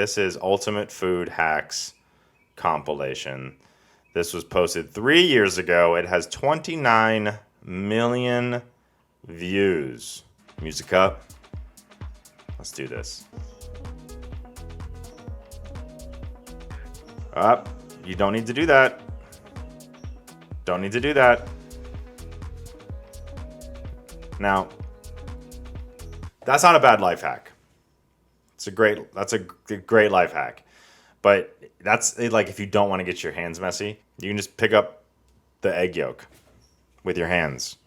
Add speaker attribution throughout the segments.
Speaker 1: This is Ultimate Food Hacks compilation. This was posted 3 years ago. It has 29 million views. Music up. Let's do this. Up. You don't need to do that. Don't need to do that. Now, that's not a bad life hack. That's a great life hack. But that's like if you don't want to get your hands messy, you can just pick up the egg yolk with your hands.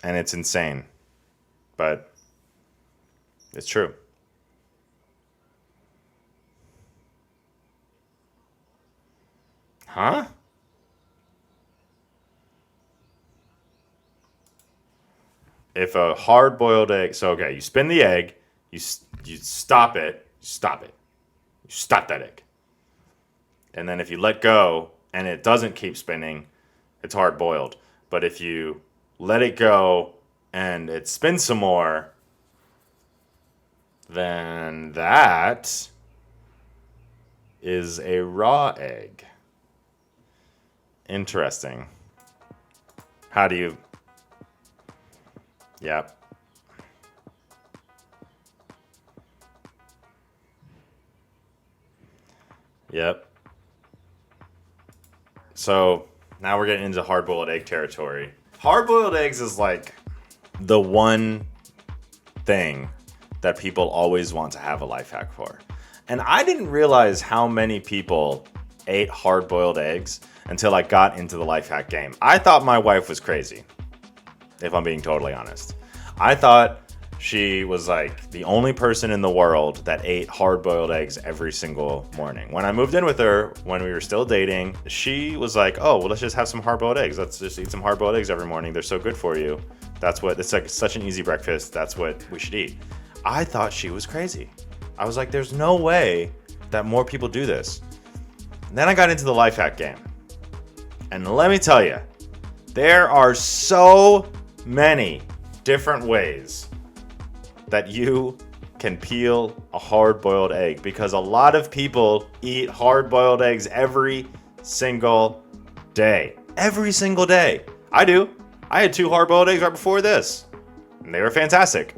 Speaker 1: And it's insane. But it's true. Huh? If a hard-boiled egg, so okay, you spin the egg, you stop it, you stop that egg. And then if you let go and it doesn't keep spinning, it's hard-boiled. But if you let it go and it spins some more, then that is a raw egg. Interesting. How do you... Yep. Yep. So now we're getting into hard-boiled egg territory. Hard-boiled eggs is like the one thing that people always want to have a life hack for. And I didn't realize how many people ate hard-boiled eggs until I got into the life hack game. I thought my wife was crazy, if I'm being totally honest. I thought she was like the only person in the world that ate hard-boiled eggs every single morning. When I moved in with her, when we were still dating, she was like, oh, well, let's just have some hard-boiled eggs. Let's just eat some hard-boiled eggs every morning. They're so good for you. It's like such an easy breakfast. That's what we should eat. I thought she was crazy. I was like, there's no way that more people do this. And then I got into the life hack game. And let me tell you, there are so many different ways that you can peel a hard-boiled egg, because a lot of people eat hard-boiled eggs every single day. Every single day. I do. I had 2 hard-boiled eggs right before this, and they were fantastic.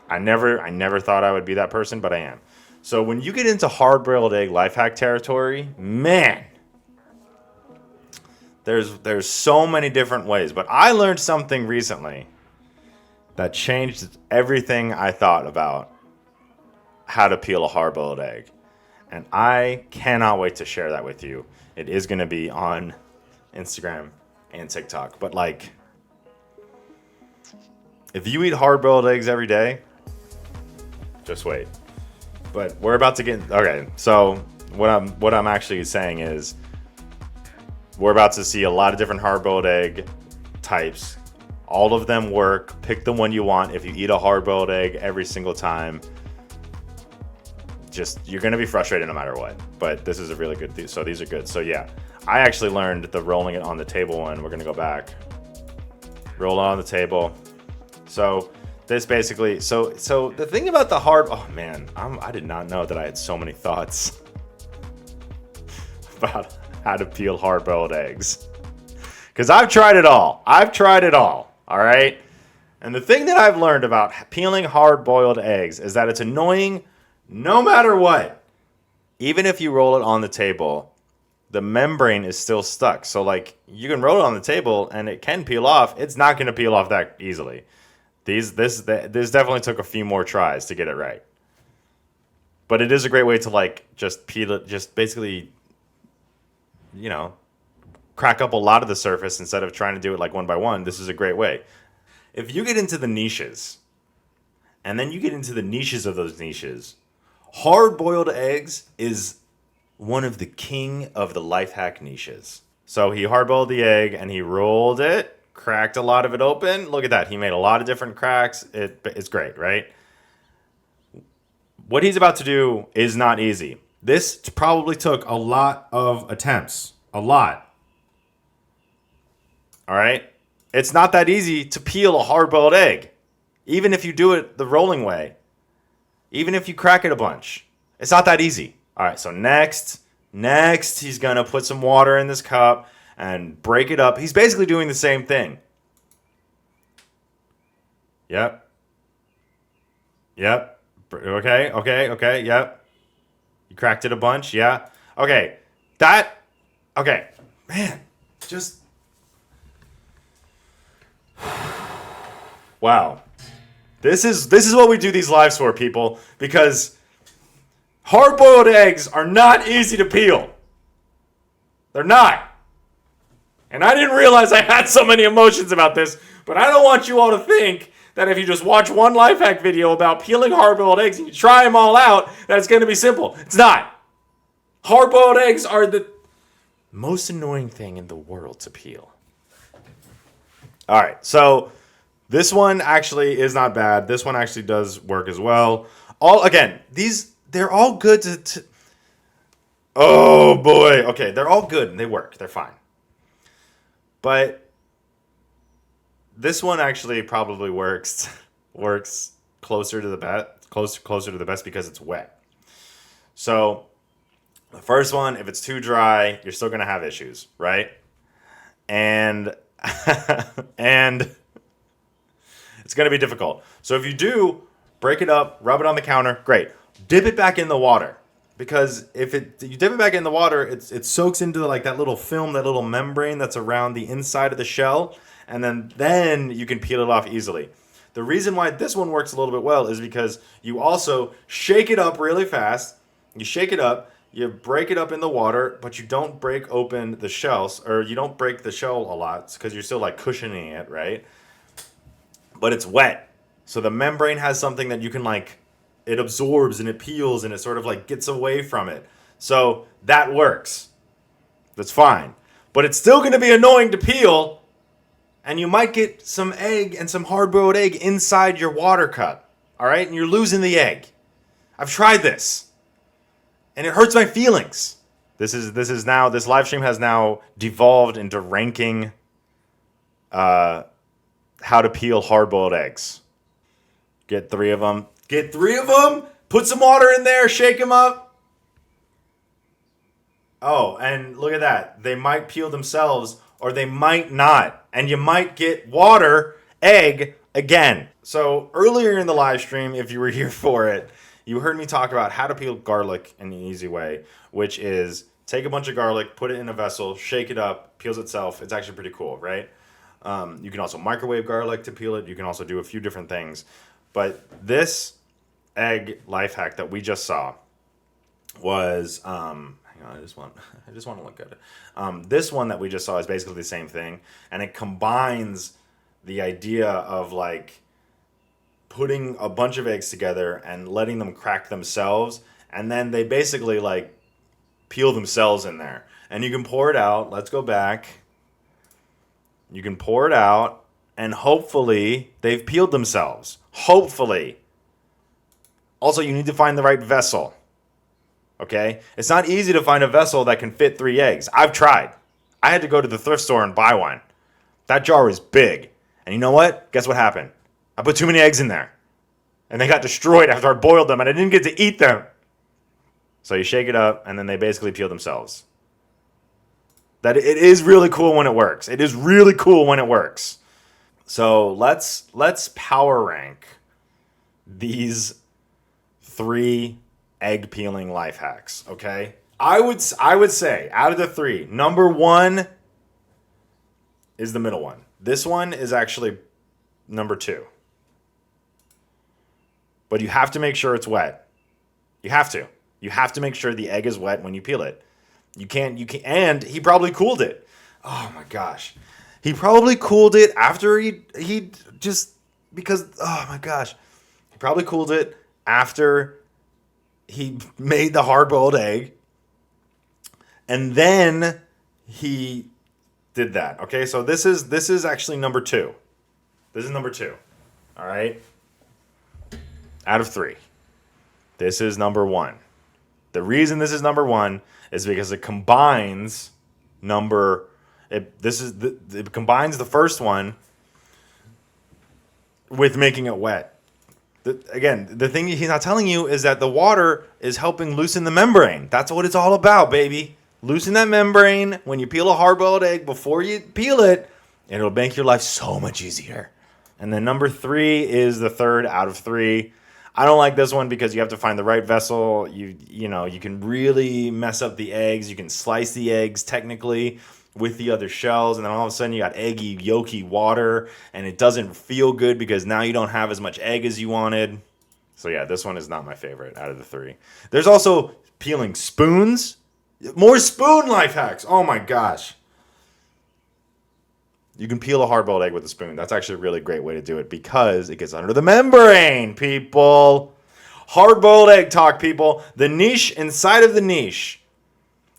Speaker 1: I never thought I would be that person, but I am. So when you get into hard-boiled egg life hack territory, man, there's so many different ways. But I learned something recently that changed everything I thought about how to peel a hard-boiled egg. And I cannot wait to share that with you. It is going to be on Instagram and TikTok. But like, if you eat hard-boiled eggs every day, just wait. But we're about to get... Okay, so what I'm actually saying is we're about to see a lot of different hard-boiled egg types. All of them work. Pick the one you want. If you eat a hard-boiled egg every single time, you're going to be frustrated no matter what. But this is a really good... So these are good. So yeah, I actually learned the rolling it on the table one. We're going to go back. Roll it on the table. So this basically... So the thing about the hard... Oh man, I did not know that I had so many thoughts about how to peel hard-boiled eggs. Because I've tried it all. All right? And the thing that I've learned about peeling hard-boiled eggs is that it's annoying no matter what. Even if you roll it on the table, the membrane is still stuck. So, like, you can roll it on the table and it can peel off. It's not going to peel off that easily. This definitely took a few more tries to get it right. But it is a great way to, like, just peel it, just basically, you know, crack up a lot of the surface instead of trying to do it like one by one. This is a great way. If you get into the niches, and then you get into the niches of those niches, hard-boiled eggs is one of the king of the life hack niches. So he hard-boiled the egg and he rolled it, cracked a lot of it open. Look at that. He made a lot of different cracks. It's great, right? What he's about to do is not easy. This probably took a lot of attempts. A lot. All right? It's not that easy to peel a hard-boiled egg, even if you do it the rolling way, even if you crack it a bunch. It's not that easy. All right, so next, he's going to put some water in this cup and break it up. He's basically doing the same thing. Yep. Yep. Okay. Yep. You cracked it a bunch. Yeah. Okay. Okay. Man, just. Wow. This is what we do these lives for, people, because hard-boiled eggs are not easy to peel. They're not. And I didn't realize I had so many emotions about this, but I don't want you all to think that if you just watch one life hack video about peeling hard-boiled eggs and you try them all out, that it's going to be simple. It's not. Hard-boiled eggs are the most annoying thing in the world to peel. All right, so this one actually is not bad. This one actually does work as well. They're all good to oh boy. Okay, they're all good and they work. They're fine. But this one actually probably works closer to the best because it's wet. So the first one, if it's too dry, you're still gonna have issues, right? And and it's gonna be difficult. So if you do break it up, rub it on the counter, great. Dip it back in the water. Because if you dip it back in the water, it soaks into like that little film, that little membrane that's around the inside of the shell, and then you can peel it off easily. The reason why this one works a little bit well is because you also shake it up really fast. You shake it up, you break it up in the water, but you don't break open the shells, or you don't break the shell a lot because you're still like cushioning it, right? But it's wet, so the membrane has something that you can like. It absorbs and it peels and it sort of like gets away from it. So that works. That's fine. But it's still going to be annoying to peel. And you might get some egg and some hard-boiled egg inside your water cup. All right? And you're losing the egg. I've tried this. And it hurts my feelings. This live stream has now devolved into ranking how to peel hard-boiled eggs. Get 3 of them. Put some water in there. Shake them up. Oh, and look at that. They might peel themselves or they might not. And you might get water, egg, again. So earlier in the live stream, if you were here for it, you heard me talk about how to peel garlic in an easy way, which is take a bunch of garlic, put it in a vessel, shake it up, peels itself. It's actually pretty cool, right? You can also microwave garlic to peel it. You can also do a few different things. But this egg life hack that we just saw was hang on, I just want to look at it. This one that we just saw is basically the same thing, and it combines the idea of like putting a bunch of eggs together and letting them crack themselves, and then they basically like peel themselves in there. And you can pour it out. Let's go back. You can pour it out, and hopefully they've peeled themselves. Hopefully. Also, you need to find the right vessel. Okay? It's not easy to find a vessel that can fit 3 eggs. I've tried. I had to go to the thrift store and buy one. That jar was big. And you know what? Guess what happened? I put too many eggs in there. And they got destroyed after I boiled them, and I didn't get to eat them. So you shake it up, and then they basically peel themselves. That it is really cool when it works. It is really cool when it works. So let's power rank these 3 egg peeling life hacks, okay? I would say out of the 3, number 1 is the middle one. This one is actually number 2. But you have to make sure it's wet. You have to. You have to make sure the egg is wet when you peel it. You can't, and he probably cooled it. Oh my gosh. He probably cooled it after he just, because, oh my gosh. He probably cooled it after he made the hard-boiled egg. And then he did that. Okay, so this is actually number 2. This is number 2. All right? Out of 3. This is number 1. The reason this is number 1 is because it combines it combines the first one with making it wet. Again, the thing he's not telling you is that the water is helping loosen the membrane. That's what it's all about, baby. Loosen that membrane when you peel a hard-boiled egg before you peel it, and it'll make your life so much easier. And then number 3 is the third out of 3. I don't like this one because you have to find the right vessel. You know, you can really mess up the eggs. You can slice the eggs technically with the other shells, and then all of a sudden you got eggy, yolky water, and it doesn't feel good because now you don't have as much egg as you wanted. So yeah, this one is not my favorite out of the 3. There's also peeling spoons. More spoon life hacks. Oh my gosh. You can peel a hard-boiled egg with a spoon. That's actually a really great way to do it because it gets under the membrane, people. Hard-boiled egg talk, people. The niche inside of the niche.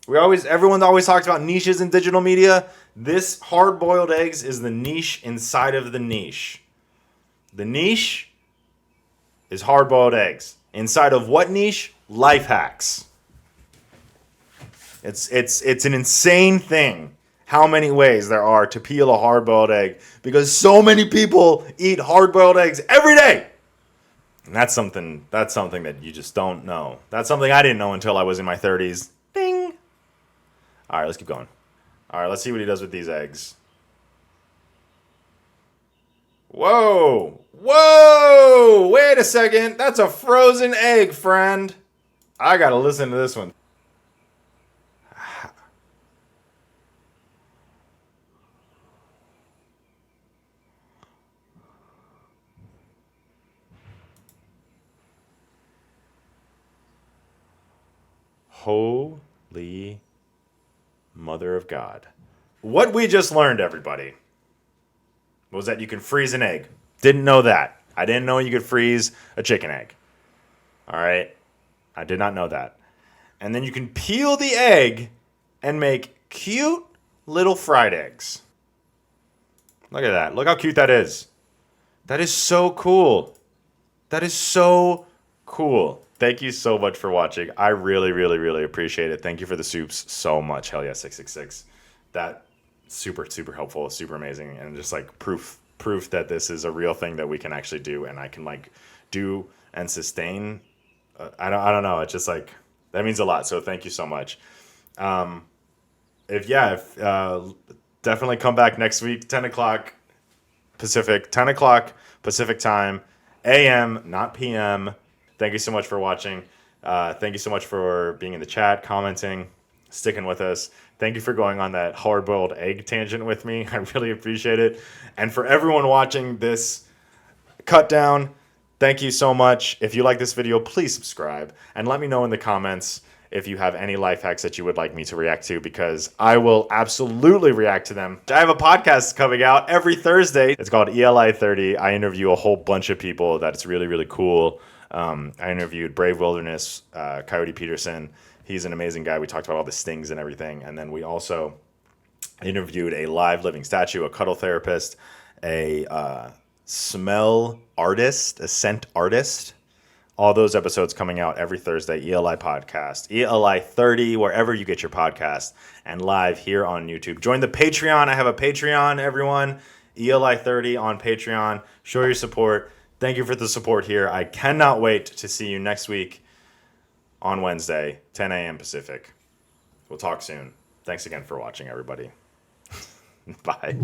Speaker 1: Everyone always talks about niches in digital media. This hard-boiled eggs is the niche inside of the niche. The niche is hard-boiled eggs. Inside of what niche? Life hacks. It's an insane thing how many ways there are to peel a hard-boiled egg because so many people eat hard-boiled eggs every day. And that's something that you just don't know. That's something I didn't know until I was in my 30s. Ding. All right, let's keep going. All right, let's see what he does with these eggs. Whoa. Whoa. Wait a second. That's a frozen egg, friend. I got to listen to this one. Holy Mother of God. What we just learned, everybody, was that you can freeze an egg. Didn't know that. I didn't know you could freeze a chicken egg. All right? I did not know that. And then you can peel the egg and make cute little fried eggs. Look at that. Look how cute that is. That is so cool. That is so cool. Thank you so much for watching. I really, really, really appreciate it. Thank you for the soups so much. Hell yeah, 666. That super, super helpful, super amazing, and just like proof that this is a real thing that we can actually do, and I can like do and sustain. I don't know. It's just like that means a lot. So thank you so much. Definitely come back next week, 10 o'clock Pacific time, a.m., not p.m. Thank you so much for watching. Thank you so much for being in the chat, commenting, sticking with us. Thank you for going on that hard-boiled egg tangent with me. I really appreciate it. And for everyone watching this cut down, thank you so much. If you like this video, please subscribe and let me know in the comments if you have any life hacks that you would like me to react to, because I will absolutely react to them. I have a podcast coming out every Thursday. It's called ELI 30. I interview a whole bunch of people that's really, really cool. I interviewed Brave Wilderness, Coyote Peterson. He's an amazing guy. We talked about all the stings and everything. And then we also interviewed a live living statue, a cuddle therapist, a smell artist, a scent artist. All those episodes coming out every Thursday, ELI Podcast, ELI 30, wherever you get your podcast, and live here on YouTube. Join the Patreon. I have a Patreon, everyone. ELI 30 on Patreon. Show your support. Thank you for the support here. I cannot wait to see you next week on Wednesday, 10 a.m. Pacific. We'll talk soon. Thanks again for watching, everybody. Bye.